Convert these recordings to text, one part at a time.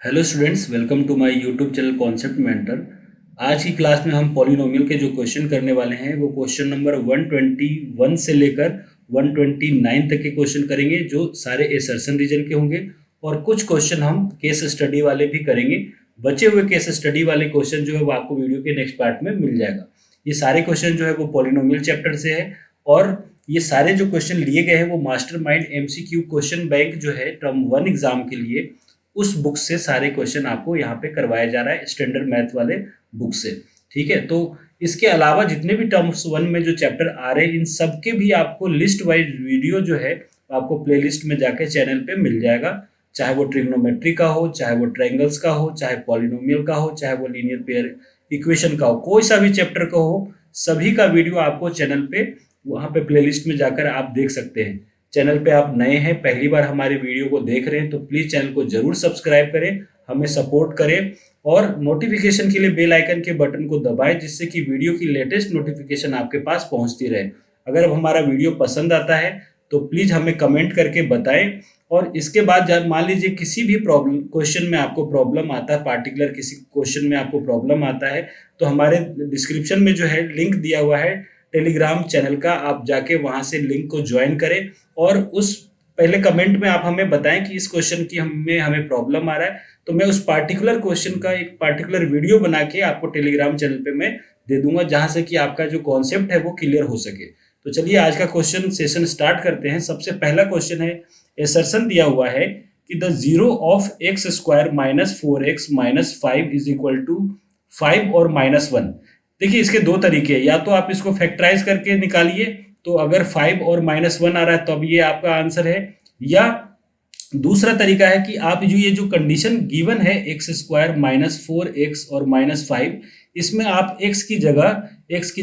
Hello students, welcome to my YouTube channel concept mentor. आज की class में हम पॉलिनोमियल के जो क्वेश्चन करने वाले हैं वो क्वेश्चन नंबर 121 से लेकर 129 तक के क्वेश्चन करेंगे, जो सारे एसर्शन रीजन के होंगे। और कुछ क्वेश्चन हम केस स्टडी वाले भी करेंगे। बचे हुए केस स्टडी वाले क्वेश्चन जो है वो आपको वीडियो के नेक्स्ट पार्ट में मिल जाएगा। ये सारे क्वेश्चन जो है वो पॉलिनोमियल चैप्टर से है, और ये सारे जो क्वेश्चन लिए गए हैं वो मास्टरमाइंड एमसीक्यू क्वेश्चन बैंक जो है टर्म 1 एग्जाम के लिए, उस बुक से सारे क्वेश्चन आपको यहाँ पे करवाया जा रहा है, स्टैंडर्ड मैथ वाले बुक से। ठीक है, तो इसके अलावा जितने भी टर्म्स 1 में जो चैप्टर आ रहे हैं इन सब के भी आपको लिस्ट वाइज वीडियो जो है आपको प्लेलिस्ट में जाके चैनल पे मिल जाएगा। चाहे वो ट्रिग्नोमेट्री का हो, चाहे वो ट्रायंगल्स का हो, चाहे पॉलिनोमियल का हो, चाहे वो लीनियर पेयर इक्वेशन का हो, कोई सा भी चैप्टर का हो, सभी का वीडियो आपको चैनल पे वहाँ पे प्लेलिस्ट में जाकर आप देख सकते हैं। चैनल पे आप नए हैं, पहली बार हमारे वीडियो को देख रहे हैं, तो प्लीज़ चैनल को जरूर सब्सक्राइब करें, हमें सपोर्ट करें और नोटिफिकेशन के लिए बेल आइकन के बटन को दबाएं, जिससे कि वीडियो की लेटेस्ट नोटिफिकेशन आपके पास पहुंचती रहे। अगर हमारा वीडियो पसंद आता है तो प्लीज़ हमें कमेंट करके बताएं। और इसके बाद जब मान लीजिए किसी भी प्रॉब्लम क्वेश्चन में आपको प्रॉब्लम आता है, पार्टिकुलर किसी क्वेश्चन में आपको प्रॉब्लम आता है, तो हमारे डिस्क्रिप्शन में जो है लिंक दिया हुआ है टेलीग्राम चैनल का, आप जाके वहां से लिंक को ज्वाइन करें। और उस पहले कमेंट में आप हमें बताएं कि इस क्वेश्चन की हमें प्रॉब्लम आ रहा है, तो मैं उस पार्टिकुलर क्वेश्चन का एक पार्टिकुलर वीडियो बना के आपको टेलीग्राम चैनल पे मैं दे दूंगा, जहां से कि आपका जो कॉन्सेप्ट है वो क्लियर हो सके। तो चलिए आज का क्वेश्चन सेशन स्टार्ट करते हैं। सबसे पहला क्वेश्चन है, एसर्शन दिया हुआ है कि the zero of X square minus 4x minus 5 is equal to 5 और -1। देखिए इसके दो तरीके हैं, या तो आप इसको फैक्टराइज करके निकालिए, तो अगर 5 और -1 आ रहा है तो अब ये आपका आंसर है। या दूसरा तरीका है कि आप ये जो कंडीशन गिवन है एक्स स्क्वायर माइनस 4x और -5, इसमें आप x की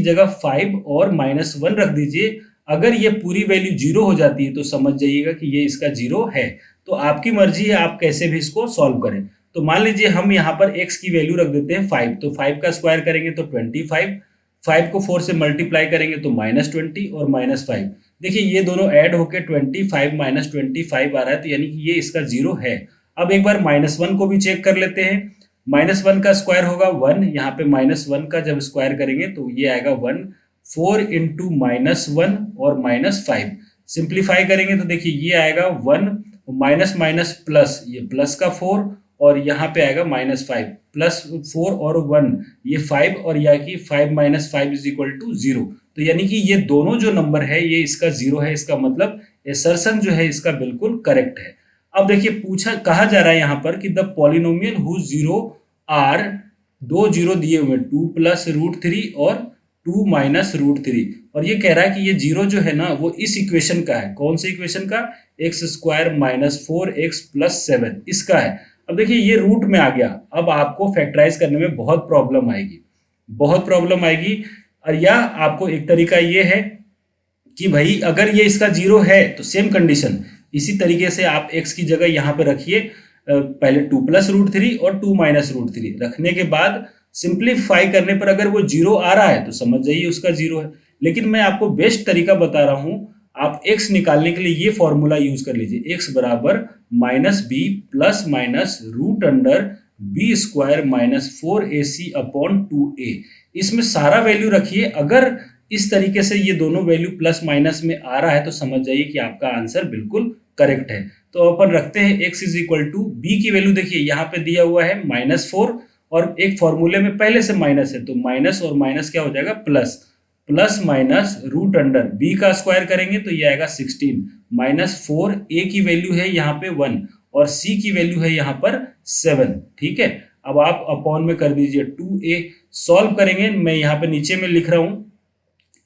जगह 5 और -1 रख दीजिए। अगर ये पूरी वैल्यू 0 हो जाती है तो समझ जाइएगा कि ये इसका 0 है। तो आपकी मर्जी है, आप कैसे भी इसको सॉल्व करें। तो मान लीजिए हम यहाँ पर x की वैल्यू रख देते हैं 5, तो 5 का स्क्वायर करेंगे तो 25, 5 को 4 से मल्टीप्लाई करेंगे तो -20 और -5। देखिए ये दोनों ऐड होके 25 माइनस 25 आ रहा है, तो यानी कि ये इसका 0 है। अब एक बार -1 को भी चेक कर लेते हैं। -1 का स्क्वायर होगा 1, यहाँ पे -1 का जब स्क्वायर करेंगे तो ये आएगा 1। 4 इंटू -1 और -5 सिंप्लीफाई करेंगे तो देखिए ये आएगा 1 माइनस माइनस प्लस, ये प्लस का 4 और यहाँ पे आएगा -5 प्लस 4 और 1 ये 5, और यहाँ की 5 माइनस 5 इज इक्वल टू 0। तो यानी कि ये दोनों जो नंबर है ये इसका 0 है। इसका मतलब एसर्शन जो है इसका बिल्कुल करेक्ट है। अब देखिए कहा जा रहा है यहाँ पर कि the polynomial whose zero are, दो जीरो दिए हुए 2 प्लस √3 और 2 माइनस √3, और ये कह रहा है कि ये जीरो जो है ना वो इस इक्वेशन का है। कौन सी इक्वेशन का? X square minus 4x plus 7 इसका है। अब देखिए ये रूट में आ गया, अब आपको फैक्टराइज करने में बहुत प्रॉब्लम आएगी। और या आपको एक तरीका ये है कि भाई अगर ये इसका 0 है तो सेम कंडीशन इसी तरीके से आप x की जगह यहाँ पे रखिए, पहले 2 प्लस √3 और 2 माइनस √3 रखने के बाद सिंप्लीफाई करने पर अगर वो 0 आ रहा है तो समझ जाइए उसका 0 है। लेकिन मैं आपको बेस्ट तरीका बता रहा हूँ, आप x निकालने के लिए ये फॉर्मूला यूज कर लीजिए, x बराबर -b plus minus √b square minus 4ac upon 2a। इसमें सारा वैल्यू रखिए। अगर इस तरीके से ये दोनों वैल्यू प्लस माइनस में आ रहा है तो समझ जाइए कि आपका आंसर बिल्कुल करेक्ट है। तो अपन रखते हैं x is equal to b की वैल्यू, देखिए यहाँ पे दिया हुआ है -4 और एक फॉर्मूले में पहले से माइनस है, तो माइनस और माइनस क्या हो जाएगा प्लस, प्लस माइनस √b का स्क्वायर करेंगे तो ये आएगा 16 माइनस 4, a की वैल्यू है यहाँ पे 1 और c की वैल्यू है यहाँ पर 7। ठीक है, अब आप अपॉन में कर दीजिए 2a, सॉल्व करेंगे। मैं यहाँ पे नीचे में लिख रहा हूँ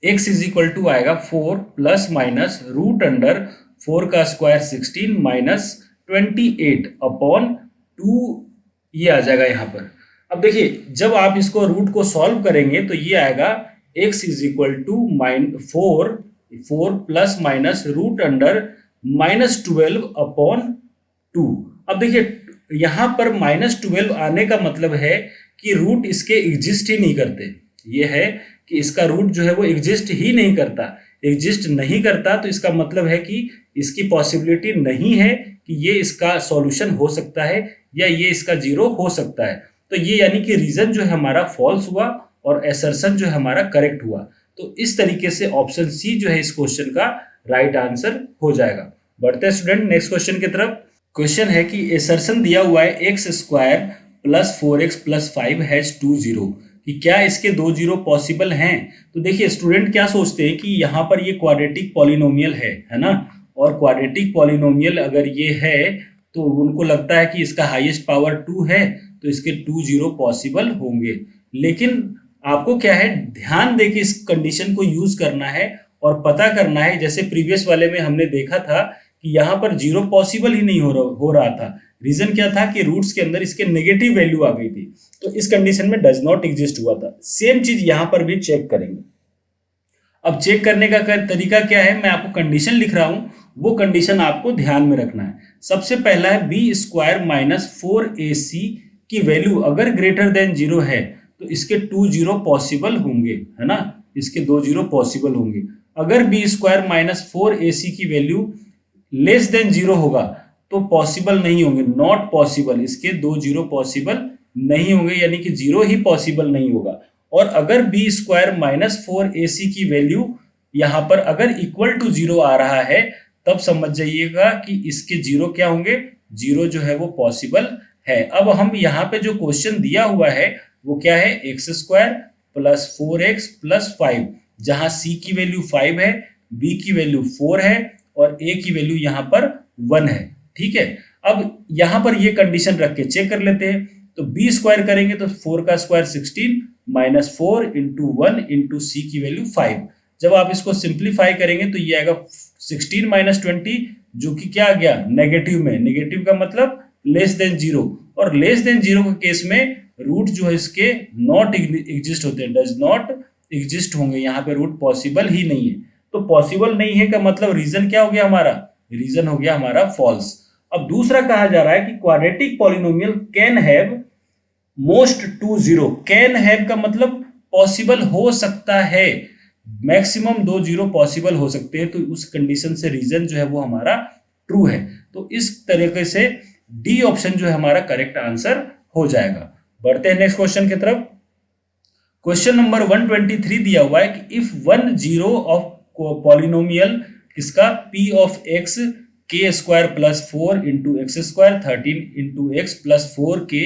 x इज इक्वल टू आएगा 4 प्लस माइनस √4 का स्क्वायर 16 माइनस 28 अपॉन 2, ये आ जाएगा यहाँ पर। अब देखिए जब आप इसको रूट को सॉल्व करेंगे तो ये आएगा x is equal to 4 plus minus √-12 upon 2। अब देखिए यहाँ पर -12 आने का मतलब है कि रूट इसके एग्जिस्ट ही नहीं करते। ये है कि इसका रूट जो है वो एग्जिस्ट ही नहीं करता, तो इसका मतलब है कि इसकी पॉसिबिलिटी नहीं है कि ये इसका सॉल्यूशन हो सकता है। या ये इसका जीरो हो सकता है। तो ये यानी कि रीजन जो है हमारा फॉल्स हुआ और एसर्शन जो है हमारा करेक्ट हुआ। तो इस तरीके से ऑप्शन सी जो है इस क्वेश्चन का राइट आंसर हो जाएगा। बढ़ते हैं स्टूडेंट नेक्स्ट क्वेश्चन की तरफ। क्वेश्चन है कि एसर्शन दिया हुआ है x square plus 4x plus 5 has 2 zero, कि क्या इसके 2 जीरो पॉसिबल हैं। तो देखिए स्टूडेंट क्या सोचते हैं कि यहाँ पर ये क्वाड्रेटिक पॉलिनोमियल है ना, और क्वाड्रेटिक पॉलिनोमियल अगर ये है तो उनको लगता है कि इसका हाईएस्ट पावर 2 है तो इसके 2 जीरो पॉसिबल होंगे। लेकिन आपको क्या है, ध्यान देके इस कंडीशन को यूज करना है और पता करना है। जैसे प्रीवियस वाले में हमने देखा था कि यहाँ पर जीरो पॉसिबल ही नहीं हो रहा था। रीजन क्या था कि रूट्स के अंदर इसके नेगेटिव वैल्यू आ गई थी, तो इस कंडीशन में डज नॉट एग्जिस्ट हुआ था। सेम चीज यहाँ पर भी चेक करेंगे। अब चेक करने का तरीका क्या है, मैं आपको कंडीशन लिख रहा हूं, वो कंडीशन आपको ध्यान में रखना है। सबसे पहला है बी स्क्वायर माइनस 4ac की वैल्यू अगर ग्रेटर देन जीरो है तो इसके 2 जीरो पॉसिबल होंगे, है ना, इसके 2 जीरो पॉसिबल होंगे। अगर बी स्क्वायर माइनस 4ac की वैल्यू लेस देन जीरो होगा तो पॉसिबल नहीं होंगे, नॉट पॉसिबल, इसके 2 जीरो पॉसिबल नहीं होंगे, यानी कि जीरो ही पॉसिबल नहीं होगा। और अगर बी स्क्वायर माइनस 4ac की वैल्यू यहां पर अगर इक्वल टू जीरो आ रहा है तब समझ जाइएगा कि इसके जीरो क्या होंगे, जीरो जो है वो पॉसिबल है। अब हम यहाँ पे जो क्वेश्चन दिया हुआ है वो क्या है, x square plus 4x plus 5, जहां c की वैल्यू 5 है, b की वैल्यू 4 है और a की वैल्यू यहाँ पर 1 है। ठीक है, अब यहाँ पर ये कंडीशन रख के चेक कर लेते हैं। तो b स्क्वायर करेंगे तो 4 का स्क्वायर 16 माइनस 4 इंटू 1 इंटू सी की वैल्यू 5। जब आप इसको सिंप्लीफाई करेंगे तो ये आएगा 16 माइनस 20, जो कि क्या आ गया, नेगेटिव में। नेगेटिव का मतलब लेस देन जीरो, और लेस देन जीरो के केस में रूट जो है इसके नॉट एग्जिस्ट होते हैं, डज नॉट एग्जिस्ट होंगे, यहाँ पे रूट पॉसिबल ही नहीं है। तो पॉसिबल नहीं है का मतलब रीजन क्या हो गया हमारा, रीजन हो गया हमारा फॉल्स। अब दूसरा कहा जा रहा है कि quadratic polynomial can have most 2 zero. Can have का मतलब पॉसिबल हो सकता है, मैक्सिमम 2 जीरो पॉसिबल हो सकते हैं। तो उस कंडीशन से रीजन जो है वो हमारा ट्रू है। तो इस तरीके से डी ऑप्शन जो है हमारा करेक्ट आंसर हो जाएगा। बढ़ते हैं नेक्स्ट क्वेश्चन की तरफ। क्वेश्चन नंबर 123 दिया हुआ है कि इफ 1 जीरो ऑफ पॉलिनोमियल किसका, p of x k square plus 4 into X square 13 into X plus 4k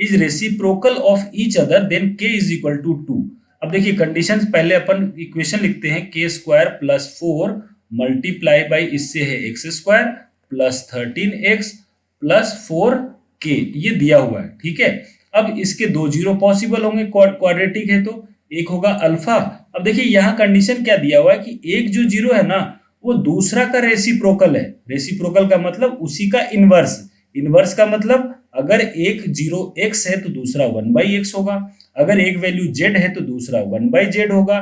is reciprocal of each other then k is equal to 2। अब देखिए condition, पहले अपन इक्वेशन लिखते हैं, k square plus 4 multiply by इससे है x square plus 13x plus 4k, ये दिया हुआ है। ठीक है, अब इसके 2 जीरो पॉसिबल होंगे, क्वाड्रेटिक है तो एक होगा अल्फा। अब देखिए यहाँ कंडीशन क्या दिया हुआ है कि एक जो जीरो है ना वो दूसरा का रेसिप्रोकल है। रेसिप्रोकल का मतलब उसी का इनवर्स। इनवर्स का मतलब अगर एक जीरो x है तो दूसरा 1/x होगा, अगर एक वैल्यू z है तो दूसरा 1/z होगा।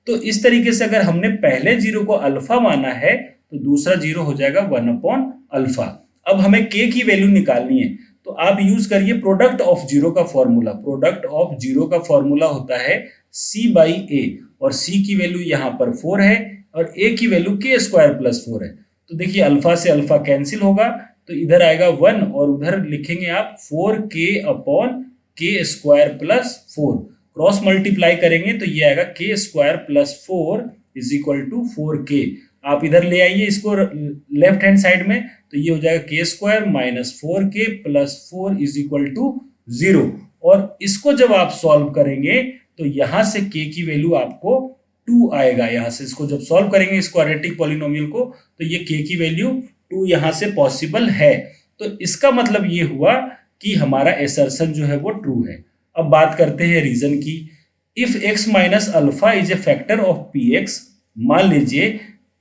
तो इस तरीके से अगर हमने पहले जीरो को अल्फा माना है तो दूसरा जीरो हो जाएगा 1/अल्फा। अब हमें k की वैल्यू निकालनी है तो आप यूज करिए प्रोडक्ट ऑफ जीरो का फॉर्मूला। प्रोडक्ट ऑफ जीरो का फॉर्मूला होता है c/a, और c की वैल्यू यहाँ पर 4 है और a की वैल्यू k स्क्वायर प्लस 4 है। तो देखिए अल्फा से अल्फा कैंसिल होगा तो इधर आएगा 1 और उधर लिखेंगे आप 4k upon k square plus 4। Cross multiply करेंगे तो ये आएगा k square plus 4 is equal to 4k। आप इधर ले आइए इसको लेफ्ट हैंड साइड में, तो ये हो जाएगा k square minus 4k plus 4 is equal to 0। और इसको जब आप सॉल्व करेंगे तो यहां से k की वैल्यू आपको 2 आएगा। यहां से इसको जब सॉल्व करेंगे इस क्वाड्रेटिक पॉलिनोमियल को तो ये k की वैल्यू 2 यहां से पॉसिबल है। तो इसका मतलब ये हुआ कि हमारा एसर्शन जो है वो ट्रू है। अब बात करते हैं रीजन की। If x minus alpha is a factor of px, मान लीजिए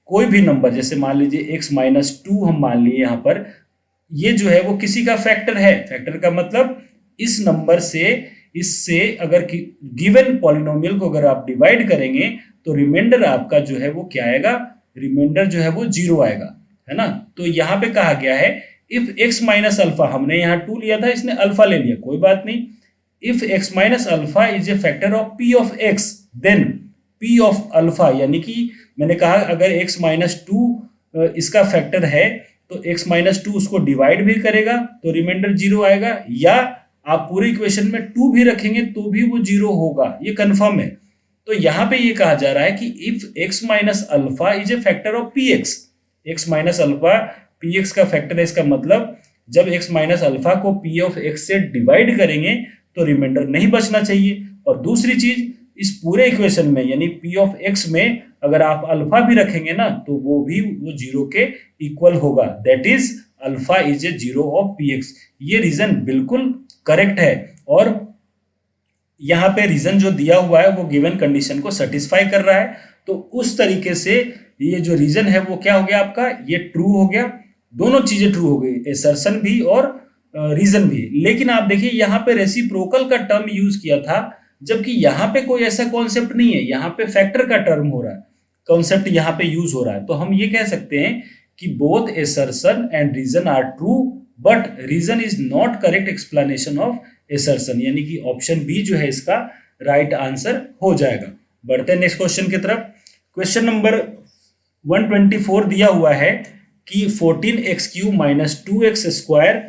कोई भी नंबर, जैसे मान लीजिए x माइनस 2 हम मान लिए यहाँ पर, ये जो है वो किसी का फैक्टर है। फैक्टर का मतलब इस नंबर से इससे अगर गिवन पॉलिनोमियल को अगर आप डिवाइड करेंगे तो रिमाइंडर आपका जो है वो क्या आएगा, रिमाइंडर जो है वो 0 आएगा, है ना। तो यहाँ पे कहा गया है इफ x माइनस अल्फा, हमने यहाँ 2 लिया था, इसने अल्फा ले लिया, कोई बात नहीं। If x minus alpha is a factor of p of x, then p of alpha, यानी कि मैंने कहा अगर x माइनस 2 इसका फैक्टर है तो x माइनस टू उसको डिवाइड भी करेगा तो रिमाइंडर 0 आएगा, या आप पूरे इक्वेशन में 2 भी रखेंगे तो भी वो 0 होगा, ये कंफर्म है। तो यहाँ पे ये कहा जा रहा है कि if x minus alpha is a factor of px, x minus alpha px का फैक्टर है, इसका मतलब जब x माइनस अल्फा को p ऑफ x से डिवाइड करेंगे तो रिमाइंडर नहीं बचना चाहिए। और दूसरी चीज, इस पूरे इक्वेशन में यानी p ऑफ x में अगर आप अल्फा भी रखेंगे ना तो वो 0 के इक्वल होगा, that is alpha is A 0 of px। ये रीजन बिल्कुल करेक्ट है और यहाँ पे रीजन जो दिया हुआ है वो गिवन कंडीशन को सेटिस्फाई कर रहा है। तो उस तरीके से ये जो रीजन है वो क्या हो गया आपका, ये ट्रू हो गया, दोनों चीजें ट्रू हो गई, एसर्शन भी और रीजन भी। लेकिन आप देखिए यहाँ पे रेसिप्रोकल का टर्म यूज किया था, जबकि यहाँ पे कोई ऐसा कॉन्सेप्ट नहीं है, यहाँ पे फैक्टर का टर्म हो रहा है, कॉन्सेप्ट यहाँ पे यूज हो रहा है। तो हम ये कह सकते हैं कि both assertion and reason are true but reason is not correct explanation of assertion, यानी कि ऑप्शन बी जो है इसका राइट आंसर हो जाएगा। बढ़ते हैं नेक्स्ट क्वेश्चन की तरफ। क्वेश्चन नंबर 124 दिया हुआ है कि 14x³ माइनस 2x स्क्वायर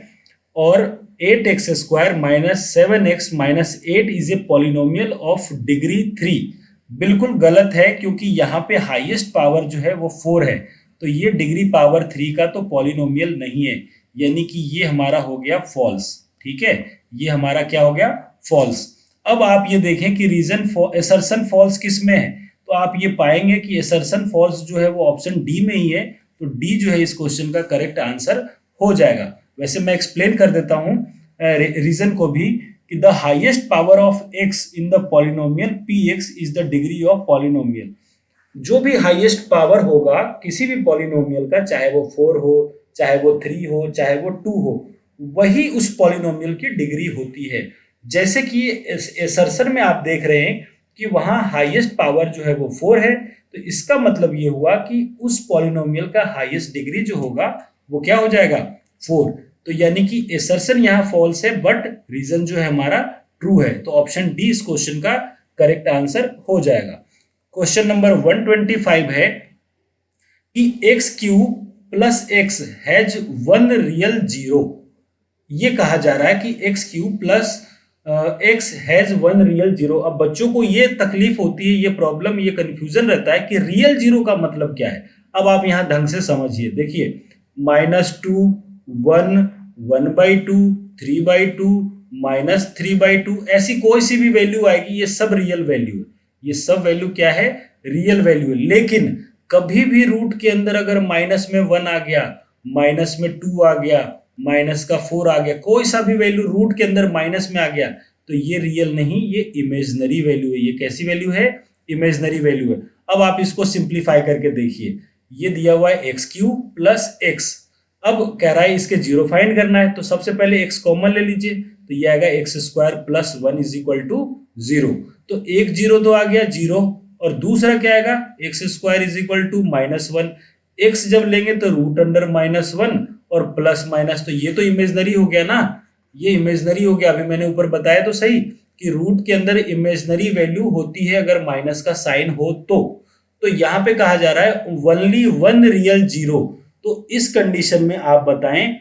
और 8x square minus 7x minus 8 is a polynomial of degree 3। बिल्कुल गलत है, क्योंकि यहाँ पे हाईएस्ट पावर जो है वो 4 है, तो ये डिग्री पावर 3 का तो पॉलिनोमियल नहीं है, यानी कि ये हमारा हो गया फॉल्स। ठीक है, ये हमारा क्या हो गया, फॉल्स। अब आप ये देखें कि रीजन एसर्शन फॉल्स किस में है, तो आप ये पाएंगे कि एसर्शन फॉल्स जो है वो ऑप्शन डी में ही है, तो डी जो है इस क्वेश्चन का करेक्ट आंसर हो जाएगा। वैसे मैं एक्सप्लेन कर देता हूं रीजन को भी कि the highest power of x in the polynomial px is the degree of polynomial. जो भी हाईएस्ट पावर होगा किसी भी पॉलिनोमियल का, चाहे वो 4 हो, चाहे वो 3 हो, चाहे वो 2 हो, वही उस पॉलिनोमियल की डिग्री होती है। जैसे कि एसर्शन में आप देख रहे हैं कि वहां हाईएस्ट पावर जो है वो 4 है, तो इसका मतलब ये हुआ कि उस पॉलिनोमियल का हाईएस्ट डिग्री जो होगा वो क्या हो जाएगा, 4। तो यानी कि एसर्शन यहाँ फॉल्स है बट रीजन जो है हमारा ट्रू है, तो ऑप्शन डी इस क्वेश्चन का करेक्ट आंसर हो जाएगा। क्वेश्चन नंबर 125 है कि x³ plus x has 1 real 0। ये कहा जा रहा है कि x³ plus x has 1 real 0। अब बच्चों को ये तकलीफ होती है, ये प्रॉब्लम, ये कंफ्यूजन रहता है कि रियल 0 का मतलब क्या है। अब आप यहां ढंग से समझिए, देखिए -2, 1, 1/2, 3/2, -3/2, ऐसी कोई सी भी वैल्यू आएगी, ये सब रियल वैल्यू है, ये सब वैल्यू क्या है, रियल वैल्यू है। लेकिन कभी भी रूट के अंदर अगर माइनस में 1 आ गया, माइनस में 2 आ गया, माइनस का 4 आ गया, कोई सा भी वैल्यू रूट के अंदर माइनस में आ गया, तो ये रियल नहीं, ये इमेजिनरी वैल्यू है। ये कैसी वैल्यू है, इमेजिनरी वैल्यू है। अब आप इसको सिंप्लीफाई करके देखिए, ये दिया हुआ है x³ प्लस x। अब कह रहा है इसके 0 फाइंड करना है, तो सबसे पहले x कॉमन ले लीजिए, तो ये आएगा x² plus 1 is equal to 0। तो एक 0 तो आ गया 0, और दूसरा क्या आएगा, x² is equal to -1। x जब लेंगे तो रूट अंडर -1 और प्लस माइनस, तो ये तो इमेजिनरी हो गया ना, ये इमेजिनरी हो गया। अभी मैंने ऊपर बताया तो सही कि रूट के अंदर इमेजिनरी वैल्यू होती है अगर माइनस का साइन हो तो यहाँ पे कहा जा रहा है ओनली 1 रियल 0। तो इस कंडीशन में आप बताएं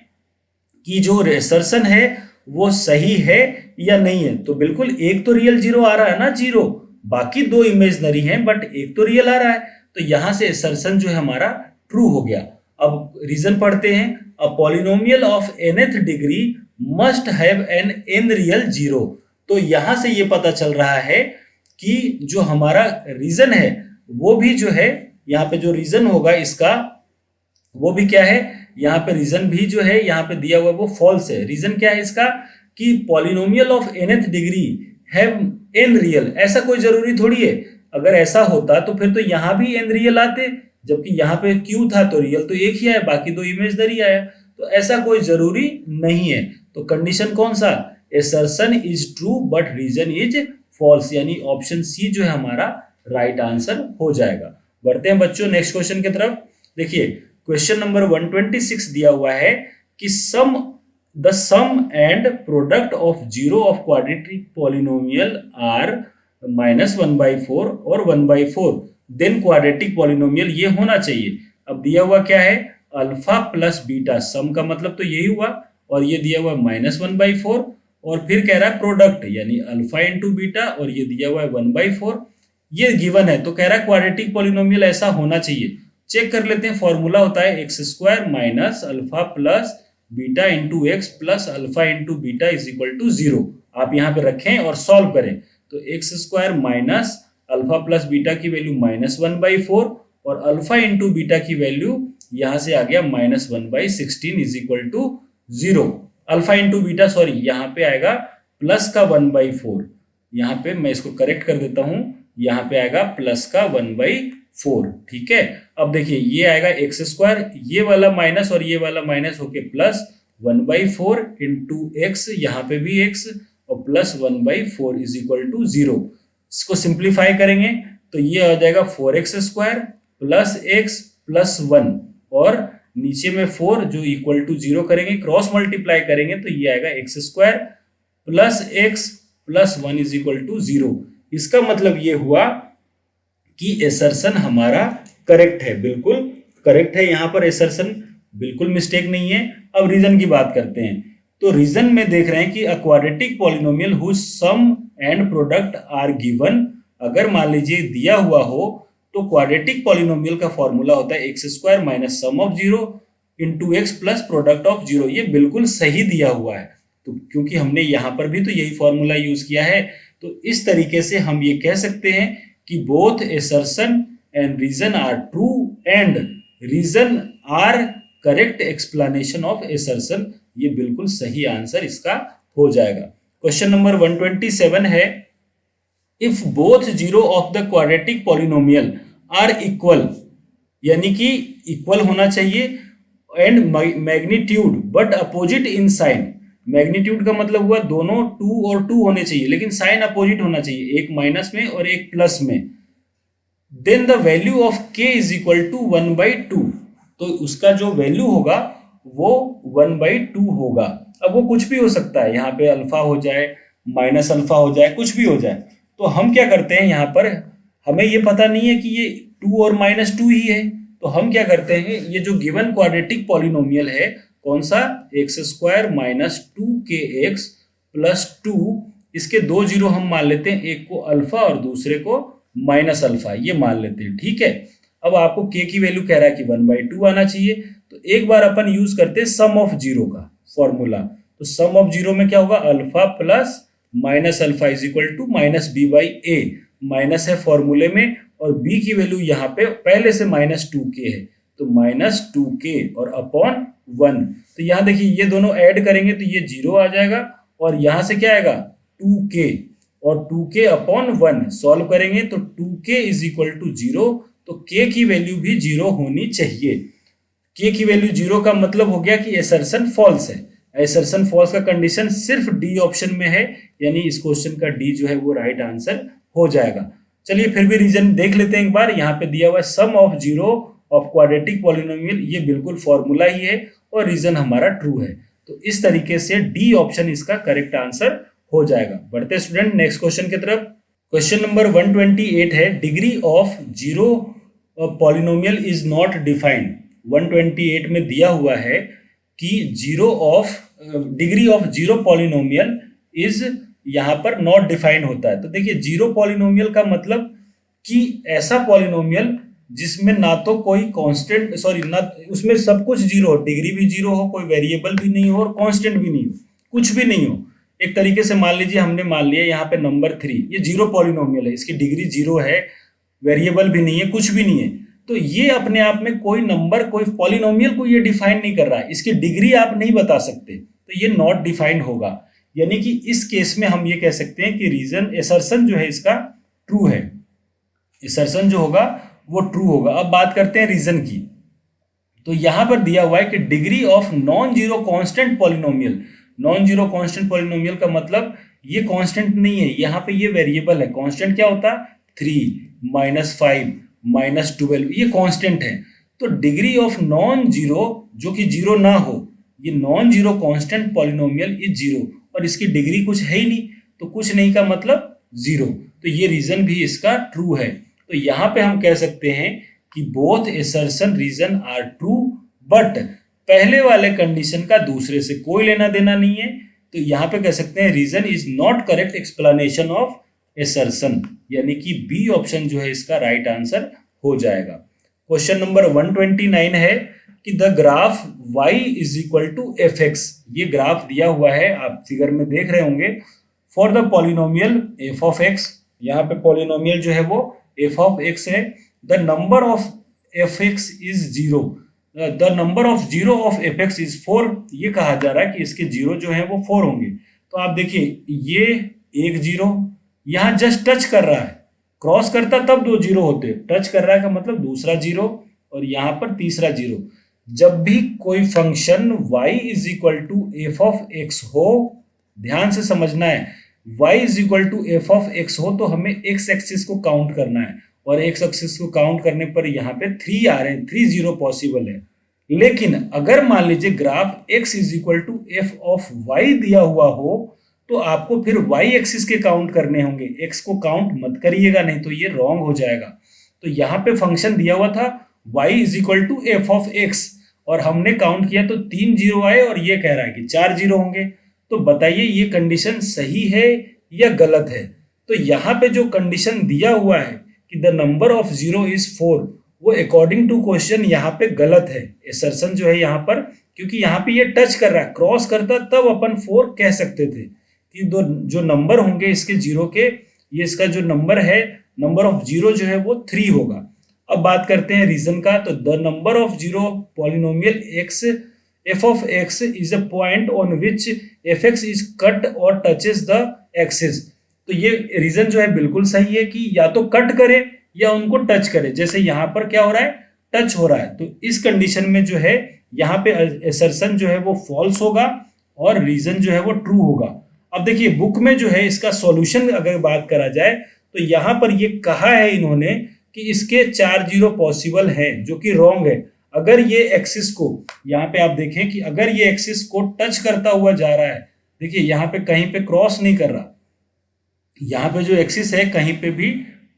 कि जो एसर्शन है वो सही है या नहीं है। तो बिल्कुल एक तो रियल 0 आ रहा है ना, 0, बाकी 2 इमेजिनरी हैं बट एक तो रियल आ रहा है, तो यहां से एसर्शन जो है हमारा ट्रू हो गया। अब रीजन पढ़ते हैं, a polynomial of nth degree must have an n real 0। तो यहां से ये पता चल रहा है कि जो हमारा रीजन है वो भी जो है, यहाँ पे जो रीजन होगा इसका वो भी क्या है, यहाँ पे रीजन भी जो है यहाँ पे दिया हुआ वो फॉल्स है। रीजन क्या है इसका कि polynomial of nth degree have n real. ऐसा कोई जरूरी थोड़ी है, अगर ऐसा होता तो फिर तो यहाँ भी n रियल आते, जबकि यहाँ पे q था तो रियल तो एक ही आया, बाकी 2 इमेजिनरी आया, तो ऐसा कोई जरूरी नहीं है। तो कंडीशन कौन सा, assertion is true but reason is false, यानी ऑप्शन सी जो है हमारा राइट आंसर हो जाएगा। बढ़ते हैं बच्चों नेक्स्ट क्वेश्चन की तरफ। देखिए क्वेश्चन नंबर 126 दिया हुआ है कि the sum and product of 0 of quadratic polynomial are -1/4 और 1/4, देन क्वाड्रेटिक पॉलिनोमियल ये होना चाहिए। अब दिया हुआ क्या है, अल्फा प्लस बीटा, सम का मतलब तो यही हुआ, और ये दिया हुआ -1/4, और फिर कह रहा है प्रोडक्ट यानी अल्फा इंटू बीटा, और ये दिया हुआ है 1/4, ये गिवन है। तो कह रहा है क्वाड्रेटिक पॉलिनोमियल ऐसा होना चाहिए। चेक कर लेते हैं, फॉर्मूला होता है x² minus alpha plus beta into X plus alpha into beta is equal to 0। आप यहाँ पे रखें और सॉल्व करें, तो x² minus alpha plus beta की वैल्यू -1/4, और अल्फा इंटू बीटा की वैल्यू यहाँ से आ गया -1/16 is equal to 0। Alpha into beta, sorry यहाँ पे आएगा प्लस का 1/4, यहाँ पे मैं इसको करेक्ट कर देता हूँ, यहाँ पे आएगा प्लस का 1/4। ठीक है, अब देखिए ये आएगा x², ये वाला माइनस और ये वाला माइनस होके प्लस 1/4 इंटू एक्स, यहाँ पे भी x, और प्लस 1/4 इज इक्वल टू 0। इसको सिंप्लीफाई करेंगे तो ये आ जाएगा 4x² प्लस x प्लस 1, और नीचे में 4 जो इक्वल टू 0 करेंगे, क्रॉस मल्टीप्लाई करेंगे तो ये आएगा x² plus x plus 1 is equal to 0। इसका मतलब ये हुआ कि एसर्शन हमारा करेक्ट है, बिल्कुल करेक्ट है, यहाँ पर एसर्शन बिल्कुल मिस्टेक नहीं है। अब रीजन की बात करते हैं, तो रीजन में देख रहे हैं कि a quadratic polynomial whose sum and product are given, अगर मान लीजिए दिया हुआ हो तो क्वाड्रेटिक पॉलिनोमियल का फॉर्मूला होता है x² minus sum of 0 into X plus product of 0। ये बिल्कुल सही दिया हुआ है, तो क्योंकि हमने यहाँ पर भी तो यही फॉर्मूला यूज किया है, तो इस तरीके से हम ये कह सकते हैं कि both assertion and reason are true and reason are correct explanation of assertion. ये बिल्कुल सही आंसर इसका हो जाएगा। क्वेश्चन नंबर 127 है, if both zero of the quadratic polynomial are equal, यानी कि इक्वल होना चाहिए, and magnitude but opposite in sign. Magnitude का मतलब हुआ दोनों 2 और 2 होने चाहिए, लेकिन साइन अपोजिट होना चाहिए, एक माइनस में और एक प्लस में। Then the value of k is equal to 1/2, तो उसका जो वैल्यू होगा वो 1/2 होगा। अब वो कुछ भी हो सकता है, यहाँ पे अल्फा हो जाए, माइनस अल्फा हो जाए, कुछ भी हो जाए। तो हम क्या करते हैं, यहाँ पर हमें ये पता नहीं है कि ये 2 और -2 ही है, तो हम क्या करते हैं, ये जो गिवन क्वाड्रेटिक पॉलिनोमियल है, कौन सा, x² माइनस 2kx प्लस 2, इसके 2 जीरो हम मान लेते हैं, एक को अल्फा और दूसरे को माइनस अल्फा, ये मान लेते हैं। ठीक है, अब आपको k की वैल्यू कह रहा है कि 1/2 आना चाहिए, तो एक बार अपन यूज करते हैं सम ऑफ 0 का फॉर्मूला। तो सम ऑफ 0 में क्या होगा, alpha plus minus alpha is equal to -b/a, minus है फॉर्मूले में, और b की वैल्यू यहाँ पे पहले से -2k है, तो -2k और अपॉन 1। तो यहाँ देखिए ये दोनों ऐड करेंगे तो ये 0 आ जाएगा, और यहाँ से क्या आएगा 2k, और 2k अपॉन 1 सॉल्व करेंगे तो 2k इज इक्वल टू 0, तो k की वैल्यू भी 0 होनी चाहिए। k की वैल्यू 0 का मतलब हो गया कि एसर्शन फॉल्स है। एसर्शन फॉल्स का कंडीशन सिर्फ डी ऑप्शन में है, यानी इस क्वेश्चन का डी जो है वो राइट आंसर हो जाएगा। चलिए फिर भी रीजन देख लेते हैं एक बार। यहाँ पे दिया हुआ है सम ऑफ 0 ऑफ क्वाड्रेटिक पॉलिनोमियल, ये बिल्कुल फॉर्मूला ही है और रीजन हमारा ट्रू है, तो इस तरीके से डी ऑप्शन इसका करेक्ट आंसर हो जाएगा। बढ़ते स्टूडेंट नेक्स्ट क्वेश्चन की तरफ। क्वेश्चन नंबर 128 है, degree of zero polynomial is not defined. 128 में दिया हुआ है कि degree of zero polynomial is यहाँ पर नॉट डिफाइंड होता है। तो देखिए जीरो पॉलिनोमियल का मतलब कि ऐसा पॉलिनोमियल जिसमें ना तो कोई कांस्टेंट, ना उसमें सब कुछ जीरो हो, डिग्री भी जीरो हो, कोई वेरिएबल भी नहीं हो और कांस्टेंट भी नहीं हो, कुछ भी नहीं हो। एक तरीके से मान लीजिए हमने मान लिया यहाँ पे नंबर 3, ये जीरो पॉलिनोमियल है, इसकी डिग्री जीरो है, वेरिएबल भी नहीं है, कुछ भी नहीं है, तो ये अपने आप में कोई नंबर, कोई पॉलिनोमियल को ये डिफाइन नहीं कर रहा है, इसकी डिग्री आप नहीं बता सकते, तो ये नॉट डिफाइंड होगा। यानी कि इस केस में हम ये कह सकते हैं कि रीजन एसर्शन जो है इसका ट्रू है, एसर्शन जो होगा वो ट्रू होगा। अब बात करते हैं रीजन की। तो यहां पर दिया हुआ है कि degree of non zero constant polynomial, non zero constant polynomial का मतलब ये कांस्टेंट नहीं है, यहाँ पे ये वेरिएबल है। कांस्टेंट क्या होता है, 3, -5, -12, ये कांस्टेंट है। तो डिग्री ऑफ नॉन जीरो जो कि जीरो ना हो, ये non zero constant polynomial is zero, और इसकी डिग्री कुछ है ही नहीं, तो कुछ नहीं का मतलब जीरो, तो ये रीजन भी इसका ट्रू है। तो यहाँ पे हम कह सकते हैं कि both assertion reason are true but पहले वाले कंडीशन का दूसरे से कोई लेना देना नहीं है, तो यहाँ पे कह सकते हैं reason is not correct explanation of assertion, यानी कि बी ऑप्शन जो है इसका राइट आंसर हो जाएगा। क्वेश्चन नंबर 129 है कि the graph y is equal to F X, ये ग्राफ दिया हुआ है, आप फिगर में देख रहे होंगे, for the polynomial F of X, यहाँ पे पॉलिनोमियल जो है वो एफ ऑफ एक्स है, the number of F X is zero, the number of zero of F X is 4, ये कहा जा रहा है कि इसके जीरो जो है वो 4 होंगे। तो आप देखिए ये एक जीरो यहाँ जस्ट टच कर रहा है, क्रॉस करता तब 2 जीरो होते, टच कर रहा है का मतलब दूसरा जीरो और यहाँ पर तीसरा जीरो। जब भी कोई function y is equal to F of X हो, ध्यान से समझना है, y is equal to F of X हो तो हमें x एक्सिस को काउंट करना है, और x एक्सिस को काउंट करने पर यहाँ पे 3 आ रहे हैं, 3 जीरो पॉसिबल है। लेकिन अगर मान लीजिए graph x is equal to F of y दिया हुआ हो तो आपको फिर y एक्सिस के काउंट करने होंगे, x को काउंट मत करिएगा, नहीं तो ये रॉन्ग हो जाएगा। तो यहाँ पे फंक्शन दिया हुआ था y is equal to F of X, और हमने काउंट किया तो 3 जीरो आए, और ये कह रहा है कि 4 जीरो होंगे। तो बताइए ये कंडीशन सही है या गलत है? तो यहाँ पे जो कंडीशन दिया हुआ है कि the number of zero is 4, वो अकॉर्डिंग टू क्वेश्चन यहाँ पे गलत है, एसर्शन जो है यहाँ पर, क्योंकि यहाँ पे ये टच कर रहा है, क्रॉस करता तब अपन 4 कह सकते थे कि दो जो नंबर होंगे इसके जीरो के, ये इसका जो नंबर है, नंबर ऑफ जीरो जो है वो 3 होगा। अब बात करते हैं रीजन का, तो the number of zero polynomial x F of x is a point on which F X is cut और टचेस द एक्सिस। तो ये रीजन जो है बिल्कुल सही है कि या तो कट करे या उनको टच करे, जैसे यहाँ पर क्या हो रहा है, टच हो रहा है। तो इस कंडीशन में जो है यहाँ पे असर्शन जो है वो फॉल्स होगा और रीजन जो है वो ट्रू होगा। अब देखिए बुक में जो है इसका सॉल्यूशन अगर बात करा जाए तो यहाँ पर ये कहा है इन्होंने कि इसके 4 जीरो पॉसिबल हैं, जो कि रॉन्ग है। अगर ये एक्सिस को, यहाँ पे आप देखें कि अगर ये एक्सिस को टच करता हुआ जा रहा है, देखिए यहाँ पे कहीं पे क्रॉस नहीं कर रहा, यहाँ पे जो एक्सिस है कहीं पे भी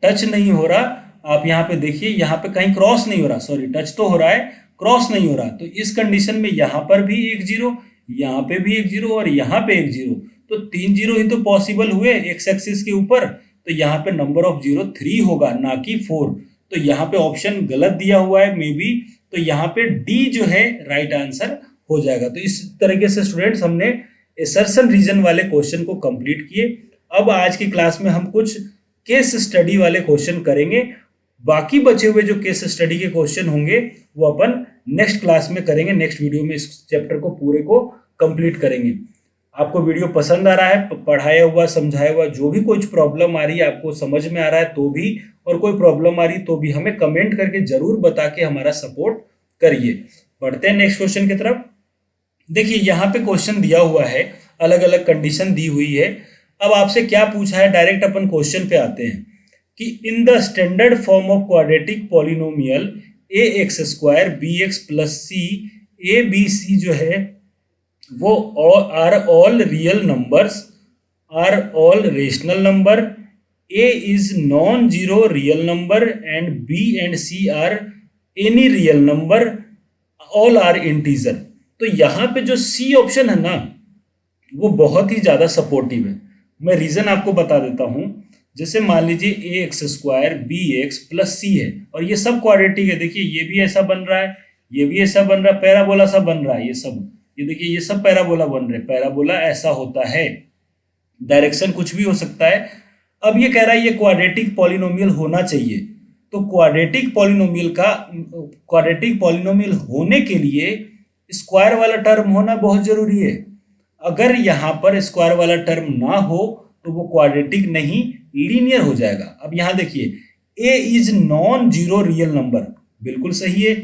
टच नहीं हो रहा, आप यहाँ पे देखिए यहाँ पे कहीं क्रॉस नहीं हो रहा, सॉरी टच तो हो रहा है, क्रॉस नहीं हो रहा। तो इस कंडीशन में यहाँ पर भी 1 जीरो, यहाँ पे भी 1 जीरो और यहाँ पे 1 जीरो, तो 3 जीरो ही तो पॉसिबल हुए एक्स एक्सिस के ऊपर। तो यहाँ पे नंबर ऑफ जीरो 3 होगा, ना कि 4। तो यहाँ पे ऑप्शन गलत दिया हुआ है मे बी, तो यहाँ पे डी जो है राइट आंसर हो जाएगा। तो इस तरीके से स्टूडेंट्स हमने एसर्शन रीजन वाले क्वेश्चन को कंप्लीट किए। अब आज की क्लास में हम कुछ केस स्टडी वाले क्वेश्चन करेंगे, बाकी बचे हुए जो केस स्टडी के क्वेश्चन होंगे वो अपन नेक्स्ट क्लास में करेंगे, नेक्स्ट वीडियो में इस चैप्टर को पूरे को कंप्लीट करेंगे। आपको वीडियो पसंद आ रहा है, पढ़ाया हुआ समझाया हुआ, जो भी कुछ प्रॉब्लम आ रही है आपको समझ में आ रहा है तो भी, और कोई प्रॉब्लम आ रही तो भी हमें कमेंट करके जरूर बता के हमारा सपोर्ट करिए। बढ़ते हैं नेक्स्ट क्वेश्चन की तरफ। देखिए यहाँ पे क्वेश्चन दिया हुआ है, अलग अलग कंडीशन दी हुई है। अब आपसे क्या पूछा है, डायरेक्ट अपन क्वेश्चन पे आते हैं कि in the standard form of quadratic polynomial A x square B x plus C, A B C जो है वो are all real numbers, are all rational number, A is non zero real number and B and C are any real number, all are integer. तो यहाँ पे जो C option है ना वो बहुत ही ज्यादा सपोर्टिव है। मैं रीजन आपको बता देता हूं। जैसे मान लीजिए a x square B x plus c है और ये सब क्वाड्रेटिक है, देखिए ये भी ऐसा बन रहा है, ये भी ऐसा बन रहा है, पैराबोला सा बन रहा है, ये सब, ये देखिए ये सब पैराबोला बन रहे हैं। पैराबोला ऐसा होता है, डायरेक्शन कुछ भी हो सकता है। अब ये कह रहा है ये क्वाड्रेटिक पॉलिनोमियल होना चाहिए, तो क्वाड्रेटिक पॉलिनोमियल होने के लिए स्क्वायर वाला टर्म होना बहुत जरूरी है। अगर यहाँ पर स्क्वायर वाला टर्म ना हो तो वो क्वाड्रेटिक नहीं, लीनियर हो जाएगा। अब यहाँ देखिए a is non zero real number, बिल्कुल सही है।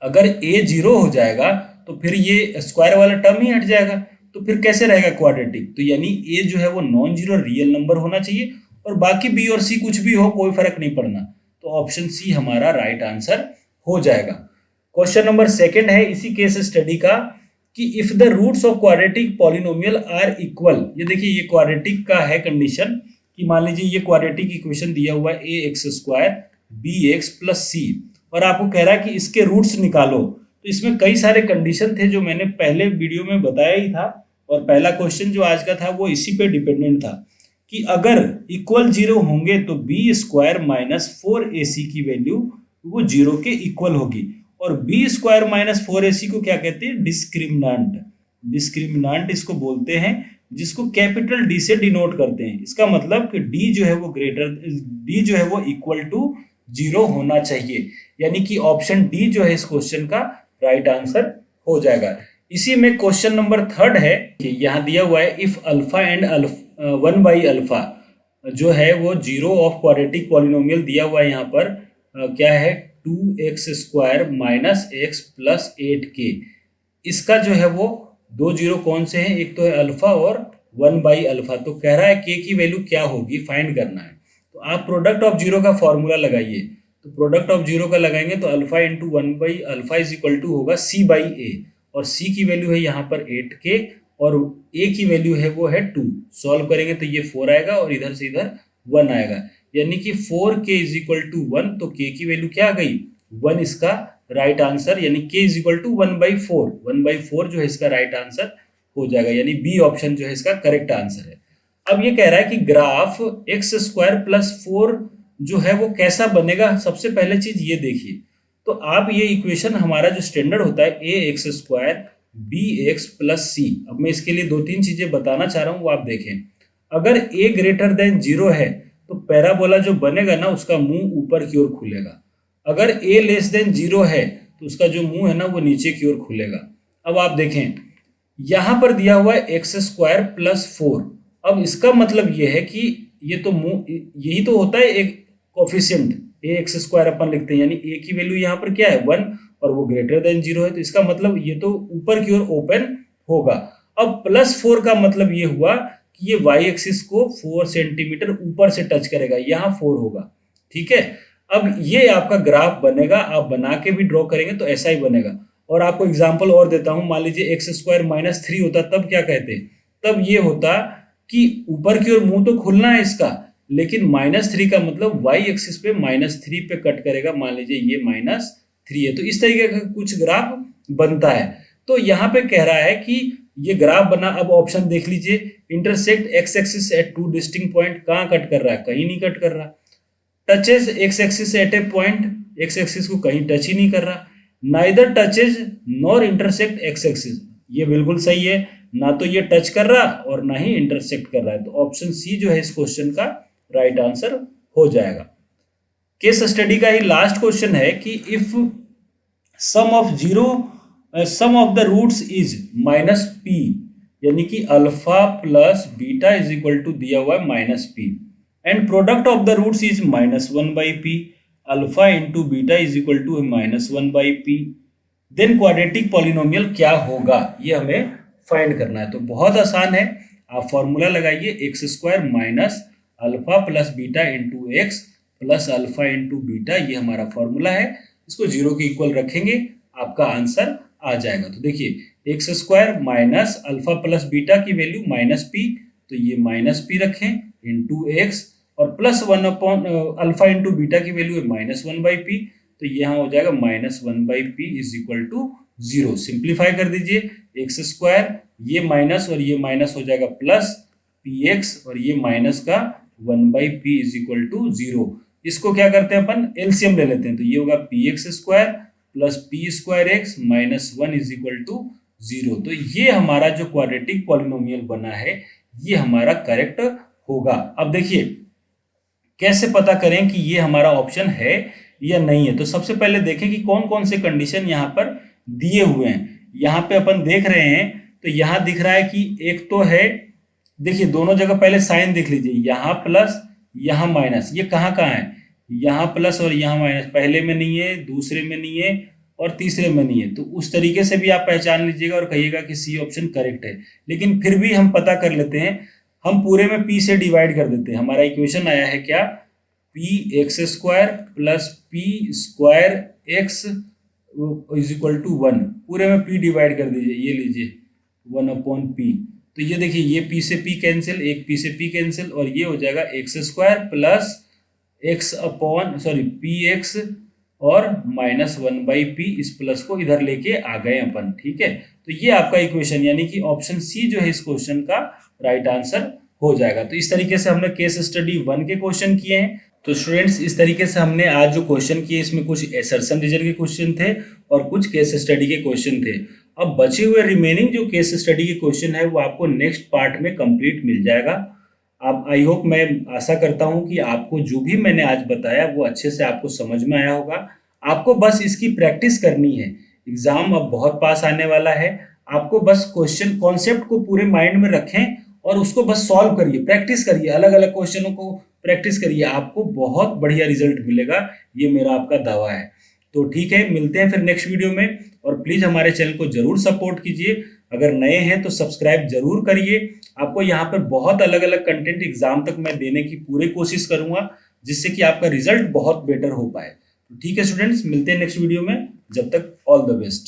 अगर ए जीरो हो जाएगा तो फिर ये स्क्वायर वाला टर्म ही हट जाएगा, तो फिर कैसे रहेगा क्वाड्रेटिक। तो यानी ए जो है वो नॉन जीरो रियल नंबर होना चाहिए, और बाकी बी और सी कुछ भी हो कोई फर्क नहीं पड़ना। तो ऑप्शन सी हमारा राइट आंसर हो जाएगा। क्वेश्चन नंबर 2 है इसी केस स्टडी का कि if the roots of quadratic polynomial are equal. ये देखिए ये क्वाड्रेटिक का है कंडीशन कि मान लीजिए ये क्वाड्रेटिक इक्वेशन दिया हुआ है a x square B x plus c, और आपको कह रहा है कि इसके रूट्स निकालो। तो इसमें कई सारे कंडीशन थे जो मैंने पहले वीडियो में बताया ही था, और पहला क्वेश्चन जो आज का था वो इसी पे डिपेंडेंट था कि अगर इक्वल जीरो होंगे तो बी स्क्वायर माइनस 4ac की वैल्यू वो जीरो के इक्वल होगी। और बी स्क्वायर माइनस 4ac को क्या कहते हैं? डिस्क्रिमिनांट। डिस्क्रिमिनांट इसको बोलते हैं, जिसको कैपिटल डी से डिनोट करते हैं। इसका मतलब कि डी जो है वो इक्वल टू जीरो होना चाहिए, यानी कि ऑप्शन डी जो है इस क्वेश्चन का राइट आंसर हो जाएगा। इसी में क्वेश्चन नंबर 3 है, यहाँ दिया हुआ है इफ अल्फा एंड 1/अल्फा जो है वो जीरो ऑफ क्वाड्रेटिक पॉलिनोमियल दिया हुआ है। यहाँ पर क्या है? 2x² minus x plus 8k। इसका जो है वो दो जीरो कौन से हैं? एक तो है अल्फा और 1/अल्फा। तो कह रहा है k की वैल्यू क्या होगी, फाइंड करना है। तो आप प्रोडक्ट ऑफ जीरो का फॉर्मूला लगाइए। तो प्रोडक्ट ऑफ जीरो का लगाएंगे तो अल्फा इंटू 1/अल्फा इज इक्वल टू होगा c/a, और c की वैल्यू है यहाँ पर 8k और a की वैल्यू है वो है 2। सॉल्व करेंगे तो ये 4 आएगा और इधर से इधर 1 आएगा, यानी कि 4k इज इक्वल टू 1। तो k की वैल्यू क्या आ गई? 1 इसका राइट आंसर, यानी k इज इक्वल टू 1/4। 1/4 जो है इसका राइट आंसर हो जाएगा, यानी बी ऑप्शन जो है इसका करेक्ट आंसर है। अब ये कह रहा है कि ग्राफ x² प्लस 4 जो है वो कैसा बनेगा। सबसे पहले चीज ये देखिए, तो आप ये इक्वेशन हमारा जो स्टैंडर्ड होता है ax² bx प्लस c। अब मैं इसके लिए 2-3 चीजें बताना चाह रहा हूँ, वो आप देखें। अगर a ग्रेटर देन 0 है तो पैराबोला जो बनेगा ना उसका मुंह ऊपर की ओर खुलेगा। अगर a लेस देन 0 है तो उसका जो मुंह है ना वो नीचे की ओर खुलेगा। अब आप देखें, यहां पर दिया हुआ है x² प्लस 4। अब इसका मतलब ये है कि ये तो मुंह, यही तो होता है एक कोफिशिएंट ax² अपन लिखते हैं, यानी a की वैल्यू यहाँ पर क्या है? 1 और वो ग्रेटर देन 0 है, तो इसका मतलब ये तो ऊपर की ओर ओपन होगा। अब प्लस 4 का मतलब ये हुआ कि ये y एक्सिस को 4 सेंटीमीटर ऊपर से टच करेगा, यहाँ 4 होगा। ठीक है, अब ये आपका ग्राफ बनेगा, आप बना के भी ड्रॉ करेंगे तो ऐसा ही बनेगा। और आपको एग्जांपल और देता हूं, मान लीजिए x² माइनस 3 होता, तब क्या कहते? तब ये होता कि ऊपर की ओर मुंह तो खुलना है इसका, लेकिन -3 का मतलब y एक्सिस पे -3 पे कट करेगा। मान लीजिए ये -3 है, तो इस तरीके का कुछ ग्राफ बनता है। तो यहाँ पे कह रहा है कि ये ग्राफ बना। अब ऑप्शन देख लीजिए, intersect x axis at 2 distinct point. कहाँ कट कर रहा है? कहीं नहीं कट कर रहा। Touches x axis at A point, x axis को कहीं टच ही नहीं कर रहा। Neither touches nor intersect x axis, ये बिल्कुल सही है, ना तो ये टच कर रहा और ना ही इंटरसेक्ट कर रहा है। तो ऑप्शन सी जो है इस क्वेश्चन का राइट आंसर हो जाएगा। केस स्टडी का ही लास्ट क्वेश्चन है कि if sum of the roots is -p, यानी कि alpha plus beta is equal to दिया हुआ है -p, and product of the roots is -1/p, alpha into beta is equal to -1/p, then quadratic polynomial क्या होगा, ये हमें find करना है। तो बहुत आसान है, आप फॉर्मूला लगाइए, x² minus alpha plus beta into X plus alpha into beta, ये हमारा फॉर्मूला है। इसको 0 के इक्वल रखेंगे, आपका आंसर आ जाएगा। तो देखिए x² minus alpha plus beta की वैल्यू -p, तो ये -p रखें इंटू एक्स, और प्लस 1 अल्फा इंटू बीटा की वैल्यू है -1/p, तो यहाँ हो जाएगा -1/p is equal to 0। Simplify कर दीजिए, x², ये माइनस और ये माइनस हो जाएगा प्लस px, और ये माइनस का 1/p इज इक्वल टू 0। इसको क्या करते हैं अपन? एलसीएम ले लेते हैं, तो ये होगा px² plus p²x minus 1 is equal to 0। तो ये हमारा जो क्वाड्रेटिक पॉलिनोमियल बना है ये हमारा करेक्ट होगा। अब देखिए कैसे पता करें कि ये हमारा ऑप्शन है या नहीं है। तो सबसे पहले देखें कि कौन कौन से कंडीशन यहाँ पर दिए हुए हैं। यहाँ पे अपन देख रहे हैं तो यहाँ दिख रहा है कि एक तो है, देखिए दोनों जगह पहले साइन देख लीजिए, यहाँ प्लस यहाँ माइनस, ये कहाँ कहाँ है? यहाँ प्लस और यहाँ माइनस, पहले में नहीं है, दूसरे में नहीं है और तीसरे में नहीं है। तो उस तरीके से भी आप पहचान लीजिएगा और कहिएगा कि सी ऑप्शन करेक्ट है। लेकिन फिर भी हम पता कर लेते हैं, हम पूरे में p से डिवाइड कर देते हैं। हमारा इक्वेशन आया है क्या? px² plus p²x is equal to 1। पूरे में p डिवाइड कर दीजिए, ये लीजिए 1/p। तो ये देखिए, ये p से p कैंसिल, एक p से p कैंसिल, और ये हो जाएगा x² प्लस px और -1/p इस प्लस को इधर लेके आ गए अपन। ठीक है, तो ये आपका इक्वेशन यानी कि ऑप्शन सी जो है इस क्वेश्चन का राइट आंसर हो जाएगा। तो इस तरीके से हमने केस स्टडी 1 के क्वेश्चन किए हैं। तो स्टूडेंट्स, इस तरीके से हमने आज जो क्वेश्चन किए इसमें कुछ असर्शन रीजन के क्वेश्चन थे और कुछ केस स्टडी के क्वेश्चन थे। अब बचे हुए रिमेनिंग जो केस स्टडी के क्वेश्चन है वो आपको नेक्स्ट पार्ट में कंप्लीट मिल जाएगा। आप आई होप, मैं आशा करता हूं कि आपको जो भी मैंने आज बताया वो अच्छे से आपको समझ में आया होगा। आपको बस इसकी प्रैक्टिस करनी है। एग्जाम अब बहुत पास आने वाला है। आपको बस क्वेश्चन कॉन्सेप्ट को पूरे माइंड में रखें और उसको बस सॉल्व करिए, प्रैक्टिस करिए, अलग अलग क्वेश्चनों को प्रैक्टिस करिए, आपको बहुत बढ़िया रिजल्ट मिलेगा, ये मेरा आपका दावा है। तो ठीक है, मिलते हैं फिर नेक्स्ट वीडियो में। और प्लीज़ हमारे चैनल को जरूर सपोर्ट कीजिए। अगर नए हैं तो सब्सक्राइब जरूर करिए। आपको यहाँ पर बहुत अलग अलग कंटेंट एग्जाम तक मैं देने की पूरी कोशिश करूंगा, जिससे कि आपका रिजल्ट बहुत बेटर हो पाए। तो ठीक है स्टूडेंट्स, मिलते हैं नेक्स्ट वीडियो में। जब तक ऑल द बेस्ट।